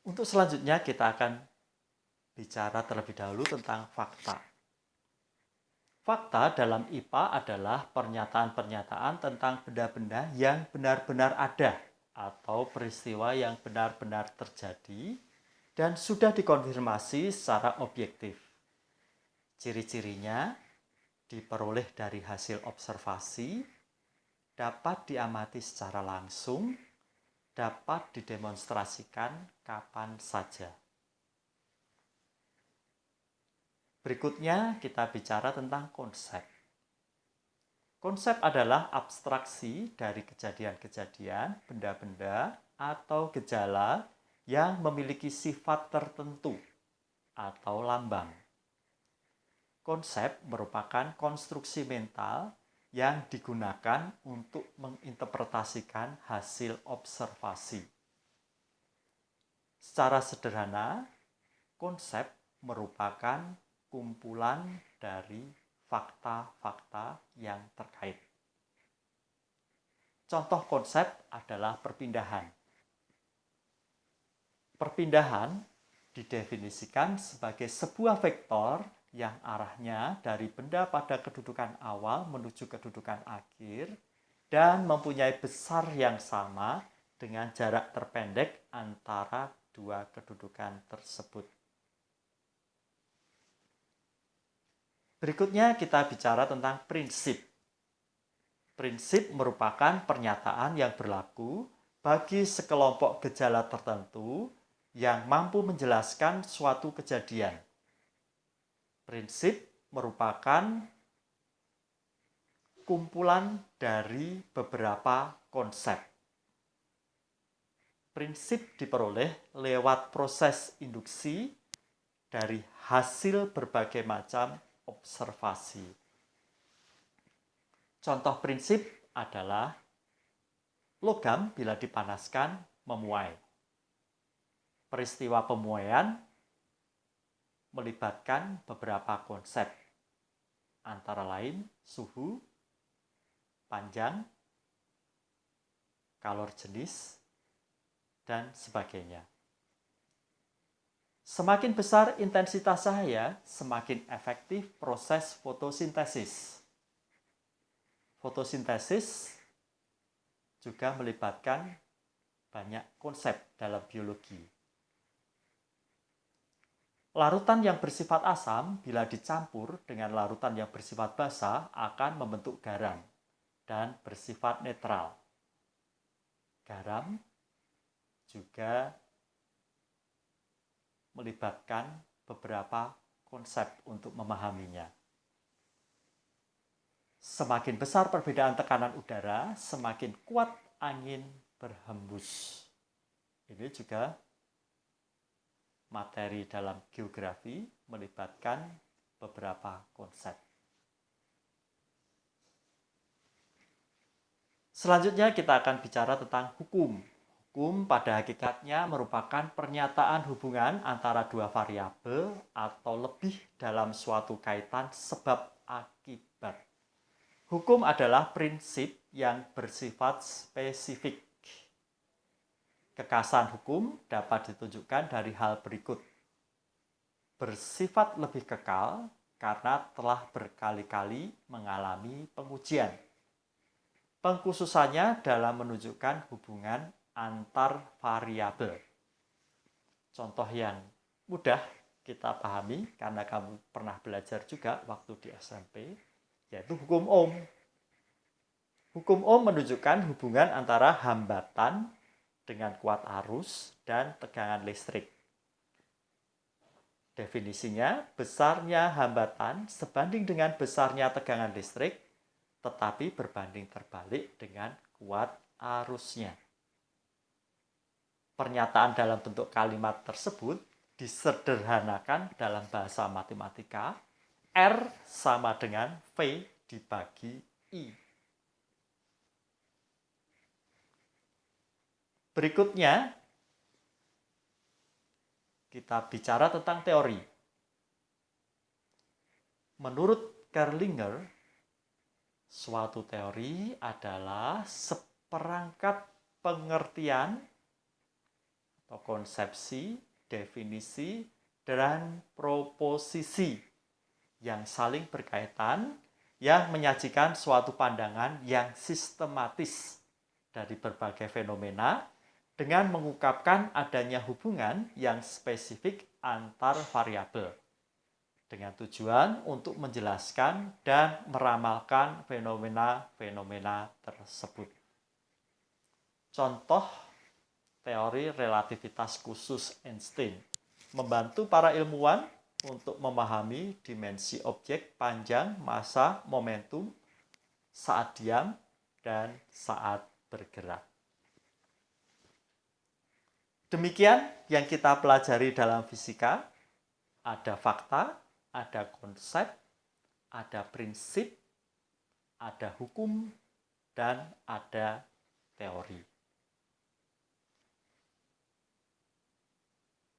Untuk selanjutnya kita akan bicara terlebih dahulu tentang fakta. Fakta dalam IPA adalah pernyataan-pernyataan tentang benda-benda yang benar-benar ada atau peristiwa yang benar-benar terjadi dan sudah dikonfirmasi secara objektif. Ciri-cirinya diperoleh dari hasil observasi, dapat diamati secara langsung, dapat didemonstrasikan kapan saja. Berikutnya kita bicara tentang konsep. Konsep adalah abstraksi dari kejadian-kejadian, benda-benda, atau gejala yang memiliki sifat tertentu atau lambang. Konsep merupakan konstruksi mental yang digunakan untuk menginterpretasikan hasil observasi. Secara sederhana, konsep merupakan kumpulan dari fakta-fakta yang terkait. Contoh konsep adalah perpindahan. Perpindahan didefinisikan sebagai sebuah vektor yang arahnya dari benda pada kedudukan awal menuju kedudukan akhir dan mempunyai besar yang sama dengan jarak terpendek antara dua kedudukan tersebut. Berikutnya kita bicara tentang prinsip. Prinsip merupakan pernyataan yang berlaku bagi sekelompok gejala tertentu yang mampu menjelaskan suatu kejadian. Prinsip merupakan kumpulan dari beberapa konsep. Prinsip diperoleh lewat proses induksi dari hasil berbagai macam observasi. Contoh prinsip adalah logam bila dipanaskan memuai. Peristiwa pemuaian melibatkan beberapa konsep, antara lain suhu, panjang, kalor jenis, dan sebagainya. Semakin besar intensitas cahaya, semakin efektif proses fotosintesis. Fotosintesis juga melibatkan banyak konsep dalam biologi. Larutan yang bersifat asam bila dicampur dengan larutan yang bersifat basa akan membentuk garam dan bersifat netral. Garam juga melibatkan beberapa konsep untuk memahaminya. Semakin besar perbedaan tekanan udara, semakin kuat angin berhembus. Ini juga materi dalam geografi melibatkan beberapa konsep. Selanjutnya kita akan bicara tentang hukum. Hukum pada hakikatnya merupakan pernyataan hubungan antara dua variabel atau lebih dalam suatu kaitan sebab akibat. Hukum adalah prinsip yang bersifat spesifik. Kekasan hukum dapat ditunjukkan dari hal berikut. Bersifat lebih kekal karena telah berkali-kali mengalami pengujian. Pengkhususannya dalam menunjukkan hubungan antar variabel. Contoh yang mudah kita pahami karena kamu pernah belajar juga waktu di SMP, yaitu hukum Ohm. Hukum Ohm menunjukkan hubungan antara hambatan dengan kuat arus dan tegangan listrik. Definisinya, besarnya hambatan sebanding dengan besarnya tegangan listrik, tetapi berbanding terbalik dengan kuat arusnya. Pernyataan dalam bentuk kalimat tersebut disederhanakan dalam bahasa matematika, R sama dengan V dibagi I. Berikutnya, kita bicara tentang teori. Menurut Kerlinger, suatu teori adalah seperangkat pengertian atau konsepsi, definisi, dan proposisi yang saling berkaitan yang menyajikan suatu pandangan yang sistematis dari berbagai fenomena dengan mengungkapkan adanya hubungan yang spesifik antar variabel dengan tujuan untuk menjelaskan dan meramalkan fenomena-fenomena tersebut. Contoh teori relativitas khusus Einstein membantu para ilmuwan untuk memahami dimensi objek, panjang, massa, momentum, saat diam, dan saat bergerak. Demikian yang kita pelajari dalam fisika. Ada fakta, ada konsep, ada prinsip, ada hukum, dan ada teori.